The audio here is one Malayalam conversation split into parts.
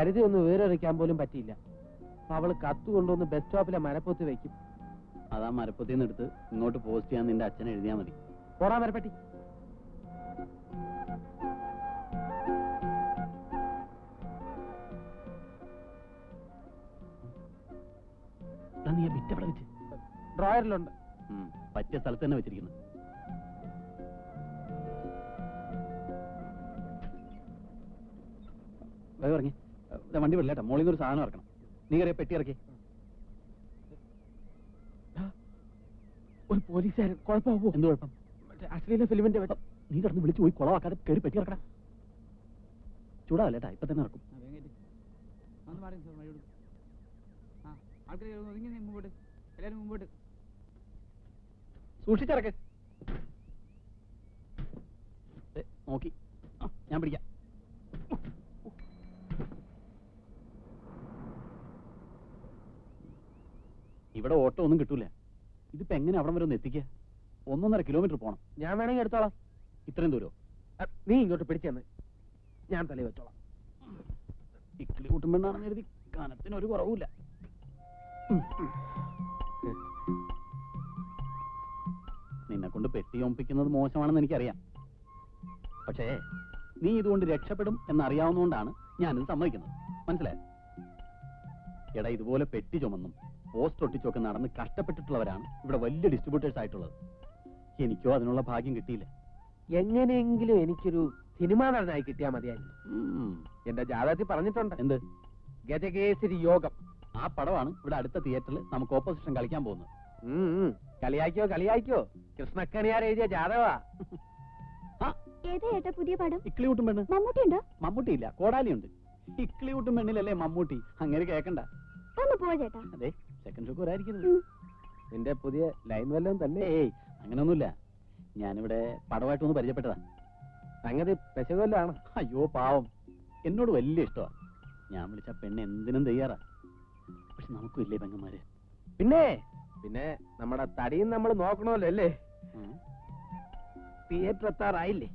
കരുതി ഒന്ന് വേറെറിയിക്കാൻ പോലും പറ്റിയില്ല. അവള് കത്ത് കൊണ്ടുവന്ന് ബസ് സ്റ്റോപ്പിലെ മരപ്പൊത്തി വെക്കും. അതാ മരപ്പൊത്തിന്ന് എടുത്ത് ഇങ്ങോട്ട് പോസ്റ്റ് ചെയ്യാൻ നിന്റെ അച്ഛനെ എഴുതിയാ മതി. പോടാ മരപ്പറ്റി. നീ വിറ്റവിടെ വെച്ച് ഡ്രോയറിലുണ്ട്. പറ്റിയ സ്ഥലത്ത് തന്നെ വെച്ചിരിക്കുന്നു. വേഗം ഇറങ്ങി. വണ്ടി വിടില്ലേട്ടാ, മോളിൽ നിന്ന് ഒരു സാധനം ഇറക്കണം. നീ കയറിയ പെട്ടി ഇറക്കി. ഒരു പോലീസുകാരൻ. കുഴപ്പമാവോ? എന്ത് കുഴപ്പം? അശ്ലീല ഫിലിമിന്റെ നീ കിടന്ന് വിളിച്ചു പോയി കുളവാക്കാതെ കയറി പെട്ടി ഇറക്കണം. ചൂടാവല്ലേട്ടാ, ഇപ്പൊ തന്നെ ഇറക്കും. സൂക്ഷിച്ചിറക്ക്. നോക്കി ഞാൻ പിടിക്കാം. ഇവിടെ ഓട്ടോ ഒന്നും കിട്ടൂല. ഇതിപ്പോ എങ്ങനെ അവിടെ വരെ ഒന്ന് എത്തിക്കുക? 1.5 കിലോമീറ്റർ പോണം. ഞാൻ വേണമെങ്കിൽ എടുത്തോളാം. ഇത്രയും ദൂരോ? നീ ഇങ്ങോട്ട് പിടിച്ചെന്ന് ഞാൻ തലയിൽ വെച്ചോളാം. ഇക്കിളി കൂട്ടുമ്പോഴാണെന്ന് കരുതി കനത്തിനൊരു കുറവുമില്ല. നിന്നെ കൊണ്ട് പെട്ടി ഒമ്പിക്കുന്നത് മോശമാണെന്ന് എനിക്കറിയാം. പക്ഷേ നീ ഇതുകൊണ്ട് രക്ഷപ്പെടും എന്നറിയാവുന്നതുകൊണ്ടാണ് ഞാനിത് സമ്മതിക്കുന്നത്. മനസ്സിലായോ? എടാ, ഇതുപോലെ പെട്ടി ചുമന്നും പോസ്റ്റ് ഒട്ടിച്ചൊക്കെ നടന്ന് കഷ്ടപ്പെട്ടിട്ടുള്ളവരാണ് ഇവിടെ വലിയ ഡിസ്ട്രിബ്യൂട്ടേഴ്സ് ആയിട്ടുള്ളത്. എനിക്കോ അതിനുള്ള ഭാഗ്യം കിട്ടിയില്ല. എങ്ങനെയെങ്കിലും എനിക്കൊരു സിനിമാ നടനായി കിട്ടിയാൽ മതിയായിരുന്നു. എന്റെ ജാതകത്തിൽ പറഞ്ഞിട്ടുണ്ട്. എന്ത്? ഗജകേസരി യോഗം. ആ പടമാണ് ഇവിടെ അടുത്ത തിയേറ്ററിൽ നമുക്ക് ഓപ്പോസിഷൻ കളിക്കാൻ പോകുന്നത്. കളിയാക്കിയോ കളിയാക്കിയോ, കൃഷ്ണക്കണിയാർ എഴുതിയ ജാതകവാ. പുതിയ പടം ഇക്കിളിയൂട്ടും പെണ്ണ്. മമ്മൂട്ടിയുണ്ടോ? മമ്മൂട്ടിയില്ല, കോടാലിയുണ്ട്. ഇക്കിളിയൂട്ടും പെണ്ണിലല്ലേ മമ്മൂട്ടി. അങ്ങനെ കേക്കണ്ട. അതെ, സെക്കൻഡ് ഷോക്ക് വരായിരിക്കുന്നത്. നിന്റെ പുതിയ ലൈൻ വല്ലതും തന്നെ? ഏയ്, അങ്ങനെയൊന്നുമില്ല. ഞാനിവിടെ പടമായിട്ടൊന്ന് പരിചയപ്പെട്ടതാ. സംഗതി പെശകൊല്ലാണ്. അയ്യോ പാവം, എന്നോട് വലിയ ഇഷ്ടമാ. ഞാൻ വിളിച്ച പെണ്ണ് എന്തിനും തയ്യാറാ. പക്ഷെ നമുക്കും ഇല്ലേ പെങ്ങന്മാര്? പിന്നെ പിന്നെ നമ്മുടെ തടിയും നമ്മൾ നോക്കണമല്ലോ അല്ലേ? തിയേറ്റർ എത്താറായില്ലേ?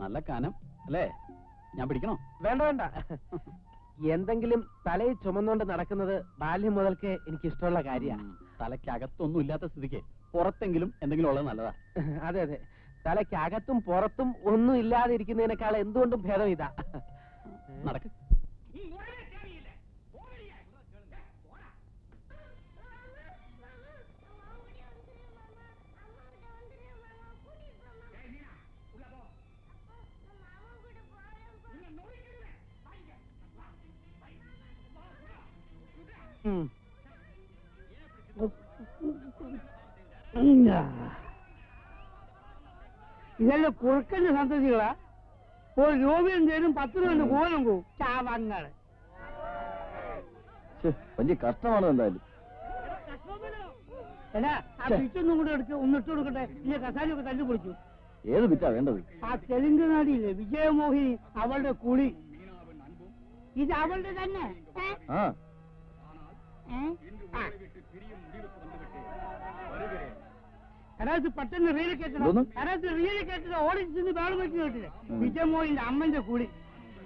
നല്ല കനം അല്ലേ? ഞാൻ പിടിക്കണോ? വേണ്ട വേണ്ട. എന്തെങ്കിലും തലയിൽ ചുമന്നുകൊണ്ട് നടക്കുന്നത് ബാല്യം മുതൽക്ക് എനിക്ക് ഇഷ്ടമുള്ള കാര്യമാണ്. തലയ്ക്കകത്തൊന്നും ഇല്ലാത്ത സ്ഥിതിക്ക് പുറത്തെങ്കിലും എന്തെങ്കിലും ഉള്ളത് നല്ലതാ. അതെ അതെ, തലയ്ക്കകത്തും പുറത്തും ഒന്നും ഇല്ലാതെ ഇരിക്കുന്നതിനേക്കാൾ എന്തുകൊണ്ടും ഭേദം ഇതാ. നടക്ക്. ഇതല്ല കുറുക്കന്റെ സന്തതികളാ. ഒരു രൂപയും തരും 10 രൂപ കോലും പോവും. ചാവങ്ങള് വലിയ കഷ്ടമാണ്. എന്തായാലും എടാ, ആ പിറ്റൊന്നും കൂടെ എടുത്ത് ഒന്നിട്ട് കൊടുക്കട്ടെ. ഇനി കസാലയൊക്കെ തല്ലി പൊളിച്ചു. ഏത് പിറ്റാ വേണ്ടത്? ആ തെലുങ്ക് നാടിയില്ലേ വിജയമോഹിനി, അവളുടെ കുളി. ഇത് അവളുടെ തന്നെ. കരാത്ത് പെട്ടെന്ന് റീല് കേട്ടണം. കരാത്ത് റീല് കേട്ടത് ഓടിച്ചിന്ന് വേളം വെച്ച് കേട്ടില്ലേ? വിജയമോഹിന്റെ അമ്മന്റെ കുളി.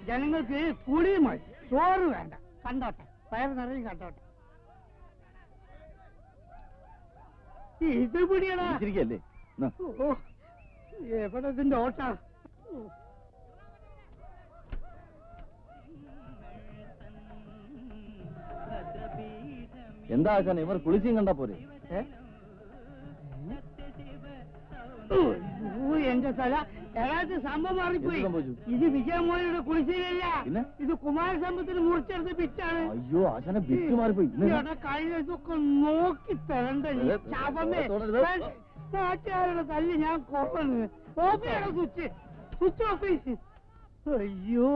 ജനങ്ങൾക്ക് കുളിയും മതി, ചോറ് വേണ്ട. കണ്ടോട്ടെ, പയർ നിറയും കണ്ടോട്ടെ. ഇത് പിടിയടാ. ഓ, എവിടെ ഇതിന്റെ ഓട്ടാ? എന്താ ഇവർ കുളിച്ചും കണ്ടാ പോരെ? എന്റെ തല ഏതാണ്ട് സംഭവം മാറിപ്പോയി. ഇത് വിജയമോഹയുടെ കുളിശയിലല്ല, ഇത് കുമാരസമ്പത്തിന് മുറിച്ചെടുത്ത ബിറ്റാണ്. അയ്യോ, ആശാനെ ബിറ്റ് മാറിപ്പോയി. കഴിഞ്ഞതൊക്കെ നോക്കി തരണ്ടേ ശാപമേ. നാട്ടുകാരുടെ തല്ല് ഞാൻ കൊപ്പണ്. ഓഫിയാണ് സ്വിച്ച്, സ്വിച്ച് ഓഫീസ്. അയ്യോ,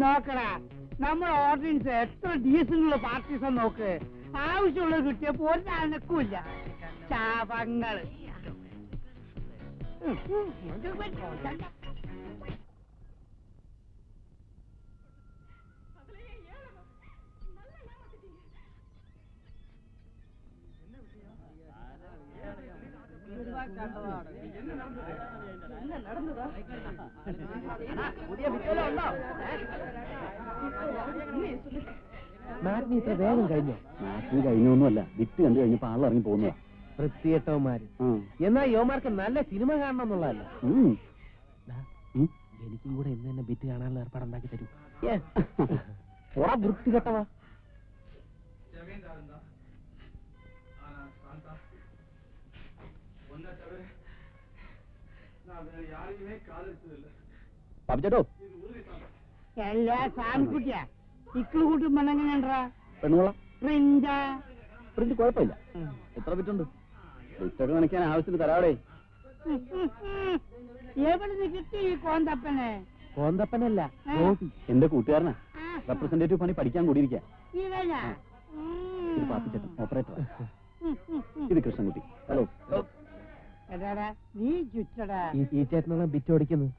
നോക്കടാ, നമ്മുടെ ഓർഡിനൻസ് എത്ര ഡീസന്റുള്ള പാർട്ടീസാ നോക്ക്. ആവശ്യമുള്ളത് കിട്ടിയപ്പോ ഒരു അനക്കൂല്ല. ശാപങ്ങള്. മാറ്റിനി ഇത്ര വേഗം കഴിഞ്ഞോ? മാറ്റിന് കഴിഞ്ഞൊന്നുമല്ല, വിറ്റ് കണ്ടു കഴിഞ്ഞപ്പോ ആളിറങ്ങി പോകുന്നതാ. വൃത്തിയേട്ടവന്മാര്. എന്നാ യോമാർക്ക് നല്ല സിനിമ കാണണം എന്നുള്ളതല്ല. എനിക്കും കൂടെ ഇന്ന് തന്നെ ബിറ്റ് കാണാനുള്ള ഏർപ്പാടുണ്ടാക്കി തരൂ. വൃത്തികെട്ടവാ. പാപ്പിച്ചേട്ടോ, എല്ലാ സാമിക്കുട്ടിയാ ഇക്കിള് കൂട്ടും പെണ്ണെങ്ങനെയാ? പെണ്ണുകൊള്ളാം. പ്രിന്റ് കുഴപ്പമില്ല. എത്ര ബിറ്റുണ്ട്? ബിറ്റൊക്കെ കാണിക്കാൻ ആവശ്യത്തിന് തരാവടേ. എവിടെ നിന്ന് കിട്ടി ഈ കോന്തപ്പനെ? കോന്തപ്പനല്ല, എന്റെ കൂട്ടുകാരനാ. റെപ്രസെന്റേറ്റീവ് പണി പഠിക്കാൻ കൂടിയിരിക്കാ. ഇവനാ? ഇത് പാപ്പിച്ചേട്ടൻ, ഓപ്പറേറ്റർ. ഇത് കൃഷ്ണൻകുട്ടി. ഹലോ. എടാടാ നീ ചുറ്റടാ. ഈ ചേട്ടനാണ് ബിറ്റ് ഓടിക്കുന്നത്.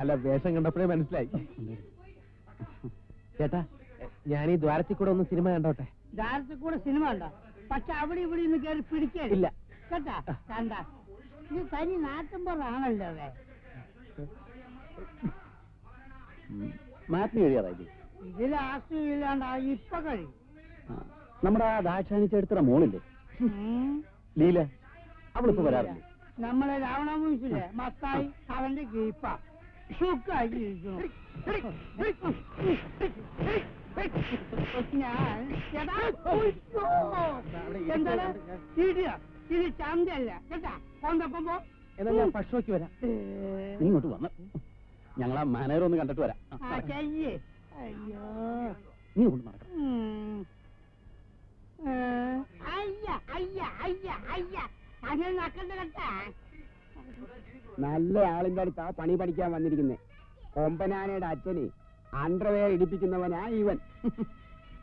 അല്ല, വേഷം കണ്ടപ്പോഴേ മനസ്സിലായി. ചേട്ടാ, ഞാൻ ഈ ദ്വാരത്തിൽ കൂടെ ഒന്ന് സിനിമ കണ്ടോട്ടെ. ദ്വാരത്തിൽ കൂടെ സിനിമ ഉണ്ടോ? പക്ഷെ അവിടെ ഇവിടെ ഇന്ന് കയറി പിടിക്കില്ല കേട്ടാ. കണ്ട ഇത് തനി നാട്ടുമ്പോഴാണല്ലോ. മാറ്റിന് കഴിയാറായില്ലേ? ഇതിൽ ആശ്രയില്ലാണ്ടാ ഇപ്പൊ കഴിയും. നമ്മുടെ ആ ദാക്ഷാണിച്ചെടുത്ത മോളില്ലേ, ലീല, അവളിപ്പോ വരാറില്ലേ? നമ്മളെ രാവണമൂസിലെ മത്തായി അവന്റെ കീപ്പ സുഖായിരിക്കുന്നു. എന്താണ് ഇത്? ചന്തല്ല കേട്ടാ. കൊണ്ടപ്പം പോ. എന്നാൽ ഞാൻ ഭക്ഷണക്ക് വരാം. ഇങ്ങോട്ട് വന്ന് ഞങ്ങളാ മാനേജർ ഒന്ന് കണ്ടിട്ട് വരാം. അയ്യോ, നീ കൊണ്ട് നടക്കണം. അങ്ങനെ നക്കണ്ട കേട്ടാ. നല്ല ആളിന്റെ അടുത്താ പണി പഠിക്കാൻ വന്നിരിക്കുന്നേ. കൊമ്പനാനയുടെ അച്ഛന് അണ്ടർവെയർ ഇടിപ്പിക്കുന്നവനാ ഇവൻ.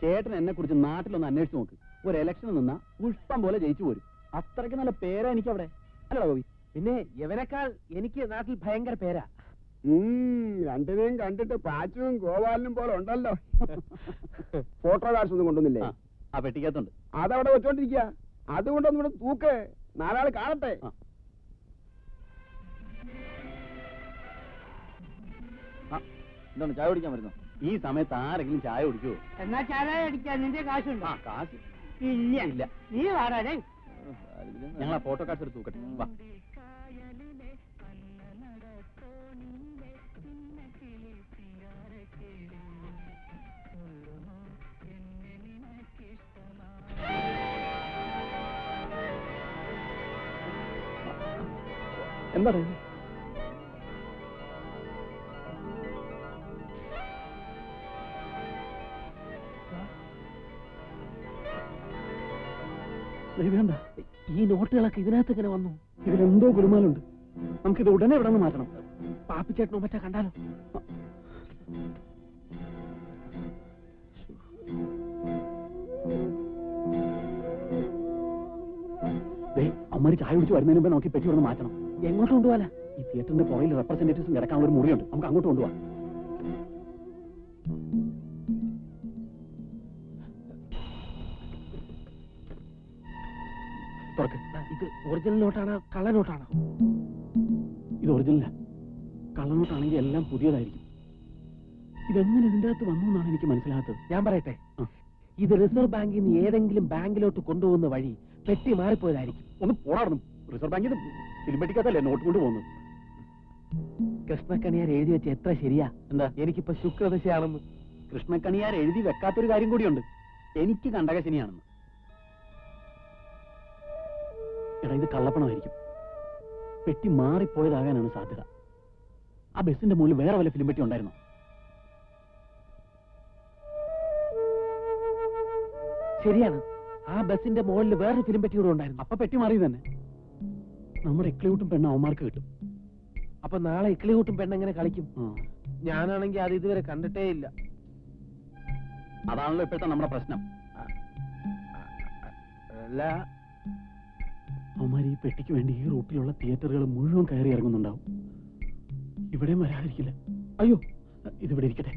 ചേട്ടൻ എന്നെ കുറിച്ച് നാട്ടിലൊന്ന് അന്വേഷിച്ച് നോക്ക്. ഒരു ഇലക്ഷന് നിന്നാ പുഷ്പം പോലെ ജയിച്ചു പോരും. അത്രയ്ക്ക് നല്ല പേരാ എനിക്ക് അവിടെ. അല്ലടാ ഗോപി? പിന്നെ യവനേക്കാൾ എനിക്ക് നാട്ടിൽ ഭയങ്കര പേരാ. രണ്ടിനെയും കണ്ടിട്ട് പാച്ചുവും ഗോപാലനും പോലെ ഉണ്ടല്ലോ. ഫോട്ടോ കാർഡ്സ് ഒന്നും കൊണ്ടുവന്നില്ലേ? ആ പെട്ടിക്കകത്തുണ്ട്. അതവിടെ വെച്ചോണ്ടിരിക്കുക. അതുകൊണ്ടൊന്നും ഇവിടെ തൂക്ക്, നാലാള് കാണട്ടെ. എന്താണ് ചായ കുടിക്കാൻ വരുന്നു? ഈ സമയത്ത് ആരെങ്കിലും ചായ കുടിക്കുവോ? എന്നാ ചായ അടിക്കാൻ നിന്റെ കാശുണ്ടോ? കാശ് ഇല്ല. നീ വാടാടേ. ഞങ്ങൾ ആ ഫോട്ടോ കാർഡ്സ് എടുത്ത് തൂക്കട്ടെ. വാ. എന്താ പറയുന്നത്? വേണ്ട, ഈ നോട്ടുകളൊക്കെ ഇതിനകത്ത് ഇങ്ങനെ വന്നു. ഇതിലെന്തോ ഗുരുമാലുണ്ട്. നമുക്കിത് ഉടനെ ഇവിടെ നിന്ന് മാറ്റണം. പാപ്പിച്ചേട്ടനോ മറ്റാ കണ്ടാലോ? അമ്മമാര് ചായ കുടിച്ച് വരുന്നതിന് മുമ്പ് നമുക്ക് പെറ്റി ഇവിടെ മാറ്റണം. എങ്ങോട്ട് കൊണ്ടുപോകാനാ? ഈ തിയേറ്ററിന്റെ പുറകിൽ റെപ്രസെന്റേറ്റീവ്സ് കിടക്കാനുള്ള ഒരു മുറിയുണ്ട്. നമുക്ക് അങ്ങോട്ട് കൊണ്ടുപോകാം. തുറക്ക്. ഇത് ഒറിജിനൽ നോട്ടാണോ കള്ള നോട്ടാണോ? ഇത് ഒറിജിനലാ. കള്ളനോട്ടാണെങ്കിൽ എല്ലാം പുതിയതായിരിക്കും. ഇതെങ്ങനെ ഇതിന്റെ അകത്ത് വന്നു എന്നാണ് എനിക്ക് മനസ്സിലാകാത്തത്. ഞാൻ പറയട്ടെ, ഇത് റിസർവ് ബാങ്കിൽ നിന്ന് ഏതെങ്കിലും ബാങ്കിലോട്ട് കൊണ്ടുപോകുന്ന വഴി പെട്ടി മാറിപ്പോയതായിരിക്കും. ഒന്ന് പോടാടുന്നു. റിസർവ് ബാങ്കിൽ നിന്ന് ഫിലിംപെട്ടിക്കകത്തല്ലേ നോട്ട് കൊണ്ട് പോകുന്നത്? കൃഷ്ണക്കണിയാർ എഴുതി വെച്ച എത്ര ശരിയാ. എന്താ? എനിക്കിപ്പോ ശുക്രദശയാണെന്ന്. കൃഷ്ണക്കണിയാർ എഴുതി വെക്കാത്തൊരു കാര്യം കൂടിയുണ്ട്. എനിക്ക് കണ്ടകശനിയാണെന്ന്. എടാ, ഇത് കള്ളപ്പണമായിരിക്കും. പെട്ടി മാറിപ്പോയതാകാനാണ് സാധ്യത. ആ ബസിന്റെ മുകളിൽ വേറെ വല്ല ഫിലിം പെട്ടി ഉണ്ടായിരുന്നോ? ശരിയാണ്, ആ ബസിന്റെ മുകളിൽ വേറൊരു ഫിലിം പെട്ടി കൂടെ ഉണ്ടായിരുന്നു. അപ്പൊ പെട്ടി മാറി തന്നെ. നമ്മുടെ ഇക്ലിയൂട്ടും പെണ്ണ അവന്മാർക്ക് കിട്ടും. അപ്പൊ നാളെ ഇക്ലികൂട്ടും പെണ്ണെങ്ങനെ കളിക്കും? ഞാനാണെങ്കിൽ അത് ഇതുവരെ കണ്ടിട്ടേ ഇല്ല. അതാണല്ലോ ഇപ്പോഴത്തെ നമ്മുടെ പ്രശ്നം. അല്ല, അവന്മാർ ഈ പെട്ടിക്ക് വേണ്ടി ഈ റൂട്ടിലുള്ള തിയേറ്ററുകൾ മുഴുവൻ കയറി ഇറങ്ങുന്നുണ്ടാവും. ഇവിടെയും വരാതിരിക്കില്ല. അയ്യോ, ഇതിവിടെ ഇരിക്കട്ടെ.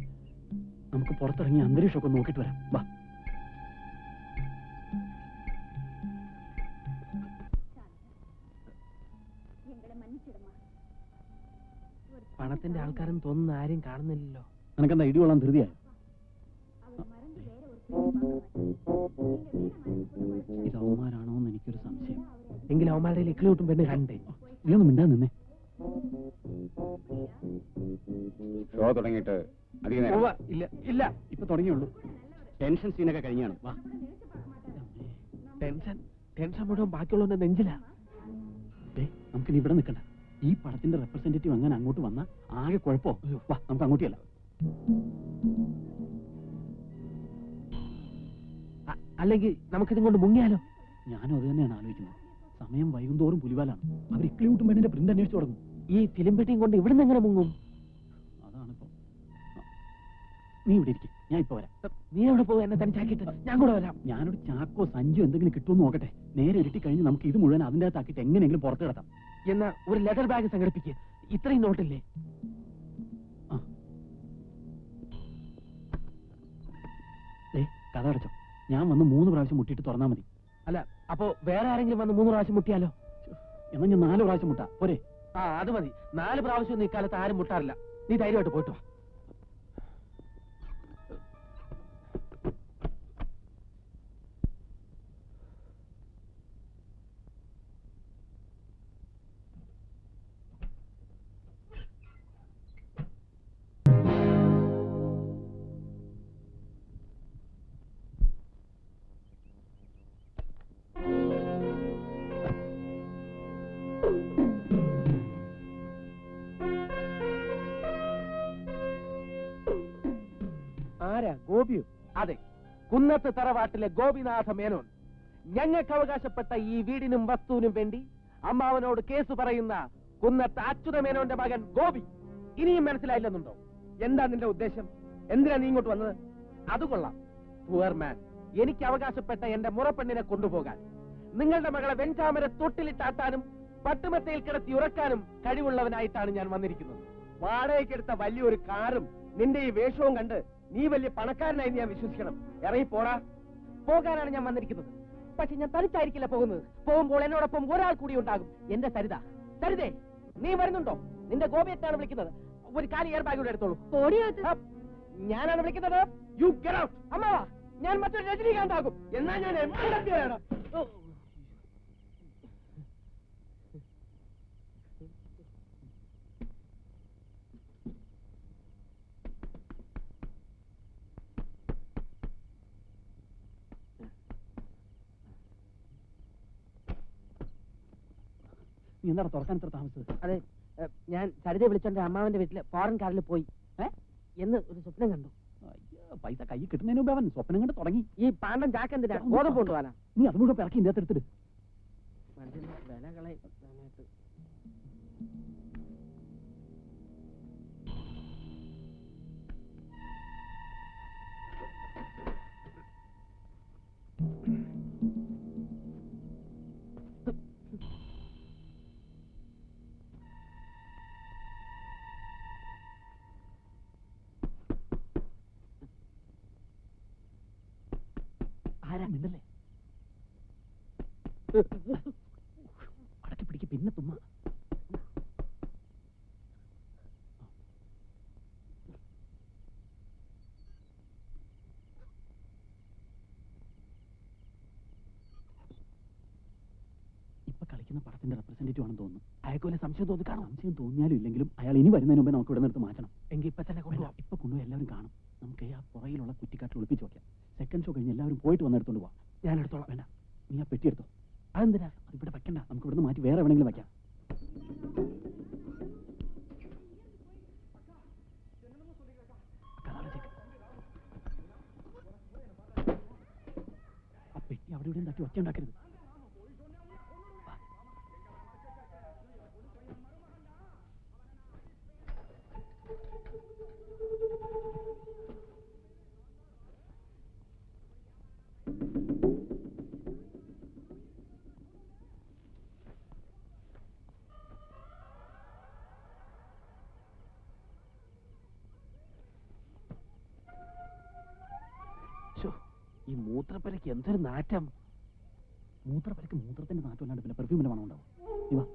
നമുക്ക് പുറത്തിറങ്ങി അന്തരീക്ഷമൊക്കെ നോക്കിയിട്ട് വരാം. വാ. எங்களை மன்னிச்சிருங்க. പോലീസിന്റെ ആൾക്കാരെന്ന് തോന്നുന്ന ആരെയും കാണുന്നില്ലല്ലോ. നിനക്കെന്താ ഇടി കൊള്ളാൻ ധൃതിയായോ? ഇത് അവന്മാരാണോ എന്ന് എനിക്കൊരു സംശയം. എങ്കിലും അവന്മാരുടെ ഇക്കിളി കൂട്ടും പെണ്ണ് കണ്ടേ. നീ ഒന്നും മിണ്ടാ നിന്നേ. ഷോ തുടങ്ങിയിട്ട് അധികം നേരം ഇല്ല ഇല്ല, ഇപ്പൊ തുടങ്ങിയുള്ളൂ. ടെൻഷൻ സീനൊക്കെ കഴിഞ്ഞാണ്. വാ. ടെൻഷൻ മുഴുവൻ ബാക്കിയുള്ളവന്റെ നെഞ്ചിലാ. നമുക്കിനി ഇവിടെ നിൽക്കണ്ട. ഈ പടത്തിന്റെ റെപ്രസെന്റേറ്റീവ് അങ്ങനെ അങ്ങോട്ട് വന്നാ ആകെ കുഴപ്പോ. വാ, നമുക്ക് അങ്ങോട്ടിയല്ല. അല്ലെങ്കിൽ നമുക്കിതും കൊണ്ട് മുങ്ങിയാലോ? ഞാനും അത് തന്നെയാണ് ആലോചിക്കുന്നത്. സമയം വൈകുന്തോറും പുലിവാലാണ്. അവർ ഇക്കിളി കൂട്ടും പെണ്ണിന്റെ പ്രിന്റ് അന്വേഷിച്ചു തുടങ്ങും. ഈ ഫിലിം പെട്ടിയും കൊണ്ട് ഇവിടുന്ന് എങ്ങനെ മുങ്ങും? അതാണിപ്പോ. നീ ഇവിടെ ഇരിക്കും, ഞാൻ ഇപ്പൊ വരാം. നീ എവിടെ പോകും? എന്നെ തനിച്ചാക്കിയിട്ട് ഞാൻ കൂടെ വരാം. ഞാനൊരു ചാക്കോ സഞ്ചോ എന്തെങ്കിലും കിട്ടുമെന്ന് നോക്കട്ടെ. നേരെ ഇരുട്ടി കഴിഞ്ഞ് നമുക്ക് ഇത് മുഴുവൻ അതിൻ്റെ അകത്താക്കിയിട്ട് എങ്ങനെയെങ്കിലും പുറത്ത് കിടത്താം. എന്നാ ഒരു ലെതർ ബാഗ് സംഘടിപ്പിക്കുക. ഇത്രയും നോട്ടില്ലേ? കഥ അടച്ചോ. ഞാൻ വന്ന് 3 പ്രാവശ്യം മുട്ടിയിട്ട് തുറന്നാൽ മതി. അല്ല, അപ്പോ വേറെ ആരെങ്കിലും വന്ന് 3 പ്രാവശ്യം മുട്ടിയാലോ? എന്നാൽ ഞാൻ 4 പ്രാവശ്യം മുട്ടാ പോരെ? അത് മതി. 4 പ്രാവശ്യം ഈ കാലത്ത് ആരും മുട്ടാറില്ല. നീ ധൈര്യമായിട്ട് പോയിട്ട് വാ. ആരാ? ഗോപിയോ? അതെ, കുന്നത്ത് തറവാട്ടിലെ ഗോപിനാഥ മേനോൻ. ഞങ്ങൾക്ക് അവകാശപ്പെട്ട ഈ വീടിനും വസ്തുവിനും വേണ്ടി അമ്മാവനോട് കേസ് പറയുന്ന കുന്നത്ത് അച്യുത മേനോന്റെ മകൻ ഗോപി. ഇനിയും മനസ്സിലായില്ലെന്നുണ്ടോ? എന്താ നിന്റെ ഉദ്ദേശം? എന്തിനാ നീ ഇങ്ങോട്ട് വന്നത്? അത് കൊള്ളാം. പുവർ മാൻ, എനിക്ക് അവകാശപ്പെട്ട എന്റെ മുറപ്പെണ്ണിനെ കൊണ്ടുപോകാൻ നിങ്ങളുടെ മകളെ വെഞ്ചാമര തൊട്ടിലിട്ടാട്ടാനും പട്ടുമത്തയിൽ കിടത്തി ഉറക്കാനും കഴിവുള്ളവനായിട്ടാണ് ഞാൻ വന്നിരിക്കുന്നത്. വാടകയ്ക്കെടുത്ത വലിയൊരു കാറും നിന്റെ ഈ വേഷവും കണ്ട് നീ വലിയ പണക്കാരനായി ഞാൻ വിശ്വസിക്കണം. ഇറങ്ങി പോടാ. പോകാനാണ് ഞാൻ വന്നിരിക്കുന്നത്. പക്ഷെ ഞാൻ തനിച്ചായിരിക്കില്ല പോകുന്നത്. പോകുമ്പോൾ എന്നോടൊപ്പം ഒരാൾ കൂടി ഉണ്ടാകും. എന്റെ സരിത. സരിതേ, നീ വരുന്നുണ്ടോ? നിന്റെ ഗോപിയറ്റാണ് വിളിക്കുന്നത്. ഒരു കാലി എയർ ബാഗ് കൂടെ എടുത്തോളൂ. ഞാനാണ് വിളിക്കുന്നത്. You get out. അമ്മാവാ, ഞാൻ മറ്റൊരു രജനീകാന്താകും. എന്നാ ഞാൻ നീ എന്താണ് തുറക്കാൻ ഇത്ര താമസിച്ചത്? അതെ, ഞാൻ സരിതയെ വിളിച്ചോണ്ട് അമ്മാവന്റെ വീട്ടില് ഫോറിൻ കാറിൽ പോയി എന്ന് ഒരു സ്വപ്നം കണ്ടു. പൈസ കൈ കിട്ടുന്നതിന് മുമ്പ് അവൻ സ്വപ്നം കണ്ട് തുടങ്ങി. ഈ പാണ്ടം ചാക്കെന്തിനാ? ഗോതമ്പ് കൊണ്ടുപോകാനാ? നീ അത് മുഴുവൻ ഇറക്കി ഇതിനകത്ത് എടുത്തിട്ട്. വിലകളെ ആരാ മിണ്ടല്ലേ? അടക്കി പിടിക്ക്, പിന്നെ തുമ്മ. ഇപ്പൊ കളിക്കുന്ന പടത്തിന്റെ റെപ്രസെന്റേറ്റീവ് ആണെന്ന് തോന്നുന്നു. അയാൾക്ക് വല്ല സംശയം തോന്നി കാണും. സംശയം തോന്നിയാലും ഇല്ലെങ്കിലും അയാൾ ഇനി വരുന്നതിന് മുമ്പേ നമുക്ക് ഇവിടെ നിർത്ത് മാറ്റണം. എങ്കിൽ ഇപ്പൊ തന്നെ കൊണ്ടുപോകാം. ഇപ്പൊ കൊണ്ടുപോയി എല്ലാവരും കാണും. നമുക്ക് ആ പുറകിലുള്ള കുറ്റിക്കാട്ടിൽ ഒളിപ്പിച്ച് വെക്കാം. സെക്കൻഡ് ഷോ കഴിഞ്ഞ് എല്ലാവരും പോയിട്ട് വന്നെടുത്തോണ്ട് പോവാം. ഞാൻ എടുത്തോളാം. വേണ്ട, നീ ആ പെട്ടി എടുത്തോ. അതെന്തിനാ? ഇവിടെ വെക്കണ്ട, നമുക്ക് ഇവിടുന്ന് മാറ്റി വേറെ എവിടെയെങ്കിലും വെക്കാം. ആ പെട്ടി അവിടെ ഇവിടെയും തട്ടി ഒച്ച ഉണ്ടാക്കരുത്. ഈ മൂത്രപ്പരക്ക് എന്തൊരു നാറ്റം. മൂത്രപ്പരക്ക് മൂത്രത്തിന്റെ നാറ്റം അല്ലാണ്ട് പിന്നെ പെർഫ്യൂമിന്റെ മണം ഉണ്ടാവും. നീ വാ.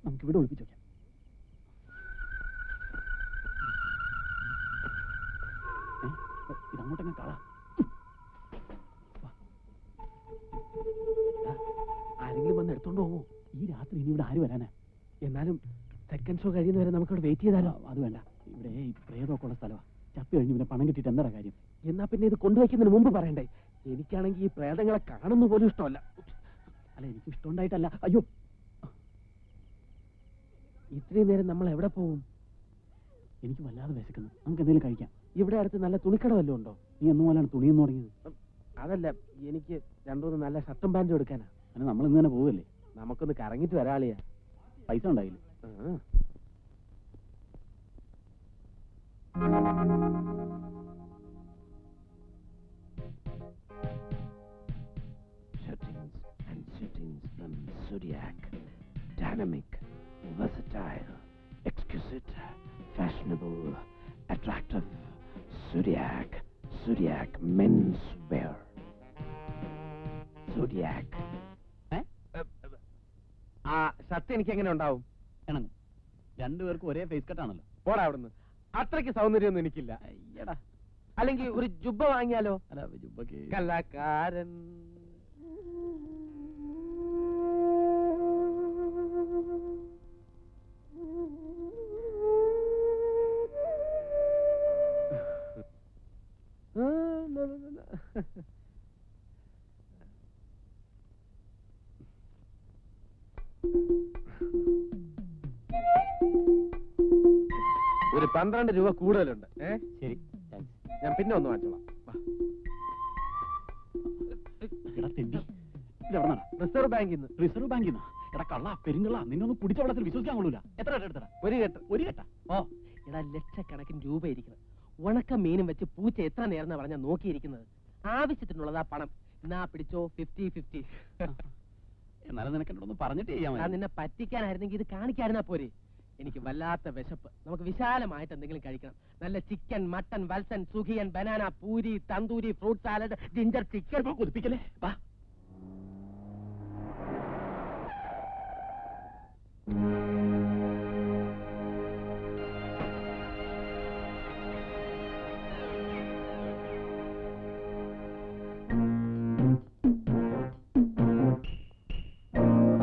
നമുക്കിവിടെ ഒളിപ്പിച്ചു വെക്കാം. ഇതങ്ങോട്ടങ്ങ് കളാ. ആരെങ്കിലും വന്ന് എടുത്തോണ്ട് പോവോ? ഈ രാത്രി ഇനി ഇവിടെ ആര് വരാനാ? എന്നാലും സെക്കൻഡ് ഷോ കഴിയുന്നവരെ നമുക്കിവിടെ വെയിറ്റ് ചെയ്താലോ? അത് വേണ്ട, ഇവിടെ ഈ പ്രേതമൊക്കെ ഉള്ള സ്ഥലമാണ്. ചപ്പി കഴിഞ്ഞ് പിന്നെ പണം കിട്ടിയിട്ട് എന്താ കാര്യം? എന്നാ പിന്നെ ഇത് കൊണ്ടുവയ്ക്കുന്നതിന് മുമ്പ് പറയണ്ടേ? എനിക്കാണെങ്കിൽ ഈ പ്രേതങ്ങളെ കാണുന്ന പോലും ഇഷ്ടമല്ല. അല്ല, എനിക്ക് ഇഷ്ടമുണ്ടായിട്ടല്ല. അയ്യോ, ഇത്രയും നേരം നമ്മൾ എവിടെ പോകും? എനിക്ക് വല്ലാതെ വിശക്കുന്നു. നമുക്ക് എന്തെങ്കിലും കഴിക്കാം. ഇവിടെ അടുത്ത് നല്ല തുണിക്കട വല്ലതും ഉണ്ടോ? നീ എന്നു പോലാണ് തുണിയെന്ന് തുടങ്ങിയത്? അതല്ല, എനിക്ക് രണ്ടുമൂന്ന് നല്ല ഷർട്ടും പാൻറ്റും എടുക്കാനാ. അങ്ങനെ നമ്മൾ ഇന്ന് തന്നെ പോവല്ലേ? നമുക്കൊന്ന് കറങ്ങിട്ട് വരാളിയാ. പൈസ ഉണ്ടായില്ലേ? Zodiac, dynamic, versatile, exquisite, fashionable, attractive. Zodiac men's wear. Zodiac. ആ ഷർട്ട് എനിക്ക് എങ്ങനെ ഉണ്ടാവും? ഇണങ്ങും. രണ്ടുപേർക്കും ഒരേ ഫേസ് കട്ടാണല്ലോ. പോടാ അവിടുന്ന്. അത്രയ്ക്ക് സൗന്ദര്യമൊന്നും എനിക്കില്ല. അയ്യടാ. അല്ലെങ്കിൽ ഒരു ജുബ്ബ വാങ്ങിയാലോ? അല്ല, ജുബ്ബക്ക് കലാകാരൻ. ഒരു 12 രൂപ കൂടുതലുണ്ട്. ശരി, ഞാൻ പിന്നെ ഒന്ന് വാങ്ങിച്ചോളാം. എടാ തെണ്ടി, ഇതെവിടെന്നാ? റിസർവ് ബാങ്കിൽ നിന്ന്. റിസർവ് ബാങ്കിൽ നിന്നാ? എടാ കള്ള, പെരുങ്കള്ള, നിന്നൊന്ന് കുടിച്ച വെള്ളത്തിൽ വിശ്വസിക്കാൻ കൊള്ളൂല. എത്ര കെട്ട എടുത്തടാ? ഒരു കെട്ട. ഓ എടാ, ലക്ഷക്കണക്കിന് രൂപ ഇരിക്കുന്നത്. ഉണക്ക മീനും വെച്ച് പൂച്ച എത്ര നേരം പറഞ്ഞാ നോക്കിയിരിക്കുന്നത്. ആവശ്യത്തിനുള്ളതാ പണം. എന്നാ പിടിച്ചോ, 50-50. എന്നാലും നിനക്ക് എന്നോടൊന്ന് പറഞ്ഞിട്ട് ചെയ്യാൻ ഞാൻ നിന്നെ പറ്റിക്കാനായിരുന്നെങ്കിൽ ഇത് കാണിക്കായിരുന്നാ പോരെ. എനിക്ക് വല്ലാത്ത വിശപ്പ്. നമുക്ക് വിശാലമായിട്ട് എന്തെങ്കിലും കഴിക്കണം. നല്ല ചിക്കൻ, മട്ടൻ, വത്സൻ, സുഖിയൻ, banana, puri, tandoori, fruit salad, ginger chicken. കൊതിപ്പിക്കല്ലേ? വാ.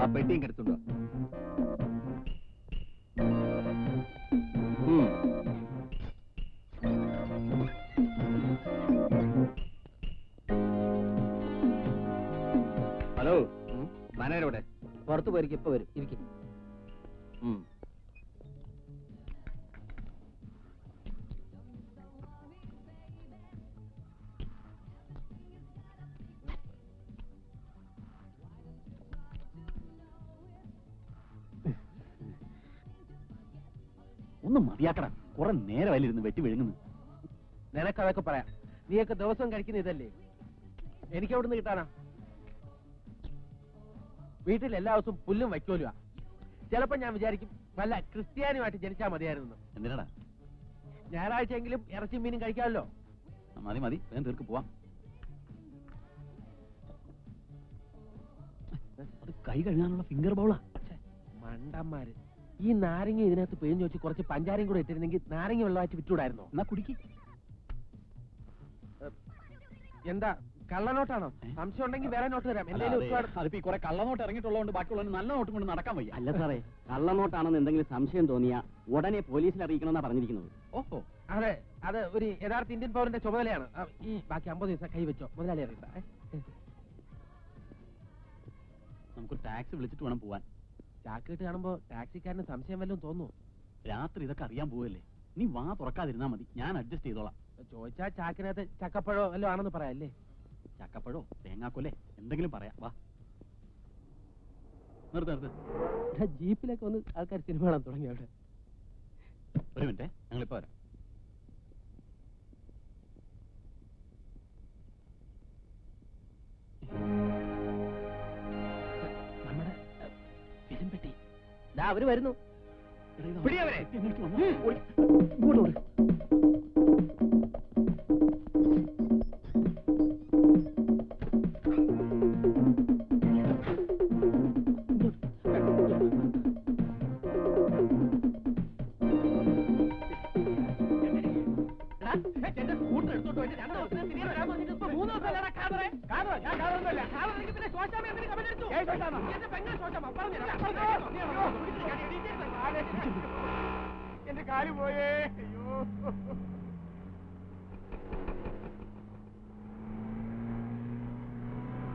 ആ പെട്ടിയും കെടുത്തുണ്ടോ? ഹലോ, മാനേജരോടെ പുറത്തു പോയിരിക്കും, ഇപ്പൊ വരും. ഇരിക്കും. ഒന്ന് മതിയാക്കടാ. കുറെ നേരമായില്ലിരുന്ന് വെട്ടി വിഴുങ്ങുന്നു. നിനക്കതൊക്കെ പറയാം. നീയൊക്കെ ദിവസം കഴിക്കുന്ന ഇതല്ലേ? എനിക്ക് എവിടുന്ന് കിട്ടാനാ? വീട്ടിൽ എല്ലാ ദിവസവും പുല്ലും വയ്ക്കോലുവാ. ചിലപ്പോ ഞാൻ വിചാരിക്കും വല്ല ക്രിസ്ത്യാനിയുമായിട്ട് ജനിച്ചാൽ മതിയായിരുന്നു. എന്തിനാടാ? ഞായറാഴ്ചയെങ്കിലും ഇറച്ചി മീനും കഴിക്കാമല്ലോ. മതി മതി, വേഗം തീർക്ക് പോവാം. അത് കൈ കഴുകാനുള്ള ഫിംഗർ ബൗളാ. മണ്ടന്മാര്. ഈ നാരങ്ങ ഇതിനകത്ത് പിഴിഞ്ഞു വെച്ച് കുറച്ച് പഞ്ചാരയും കൂടെ ഇട്ടിരുന്നെങ്കിൽ നാരങ്ങ വെള്ളമായിട്ട് വിറ്റുകൂടായിരുന്നോ? എന്നാ കുടിക്ക്. എന്താ കള്ളനോട്ടാണോ? സംശയം ഉണ്ടെങ്കിൽ വേറെ നോട്ട് തരാം. എന്തെങ്കിലും അതിപ്പോ കുറെ കള്ളനോട്ട് ഇറങ്ങിയിട്ടുള്ളതുകൊണ്ട് ബാക്കിയുള്ളവന് നല്ല നോട്ടും കൊണ്ട് നടക്കാൻ വയ്യ. അല്ല സാറേ, കള്ളനോട്ടാണെന്ന് എന്തെങ്കിലും സംശയം തോന്നിയാ ഉടനെ പോലീസിൽ അറിയിക്കണമെന്നാ പറഞ്ഞിരിക്കുന്നത്. ഓഹോ, അതെ, അത് ഒരു യഥാർത്ഥ ഇന്ത്യൻ പൗരന്റെ ചുമതലയാണ്. ഈ ബാക്കി 50 ദിവസം കൈവച്ചോ, മുതലാളി അറിയില്ല. നമുക്ക് ടാക്സി വിളിച്ചിട്ട് വേണം പോവാൻ. ചാക്കിട്ട് കാണുമ്പോ ടാക്സിക്കാരന് സംശയം വല്ലതും തോന്നുന്നു. രാത്രി ഇതൊക്കെ അറിയാൻ പോവല്ലേ? നീ വാ തുറക്കാതിരുന്നാ മതി, ഞാൻ അഡ്ജസ്റ്റ് ചെയ്തോളാം. ചോദിച്ചാ ചാക്കിനകത്ത് ചക്കപ്പഴോ വല്ലതും ആണെന്ന് പറയാല്ലേ? ചക്കപ്പഴോ തേങ്ങാക്കൊല്ലേ എന്തെങ്കിലും പറയാം. വാ, നിർത്ത്. ജീപ്പിലൊക്കെ വന്ന് ആൾക്കാർ സിനിമ കാണാൻ തുടങ്ങി. അവിടെ ഒരു മിനിറ്റ്, ഞങ്ങളിപ്പോ വരാം. നമ്മുടെ ഫിലിം പെട്ടി. അവര് വരുന്നു. പിടിയവരെ. എന്റെ സ്കൂട്ടർ എടുത്തോട്ട് പോയിട്ട് 2 ദിവസത്തിന് തിരികെ വരാൻ പറഞ്ഞിട്ട് ഇപ്പൊ 3 ദിവസമല്ലടാ കാതറേ. ഞാൻ കാണുന്നില്ല. കാതറെങ്കിൽ പിന്നെ ശോശാമ്മ എന്തിന് കമന്റ് അടിച്ചു? എന്റെ പെങ്ങൾ ശോശാമ്മ പറഞ്ഞില്ല. എന്റെ കാല് പോയേ. അയ്യോ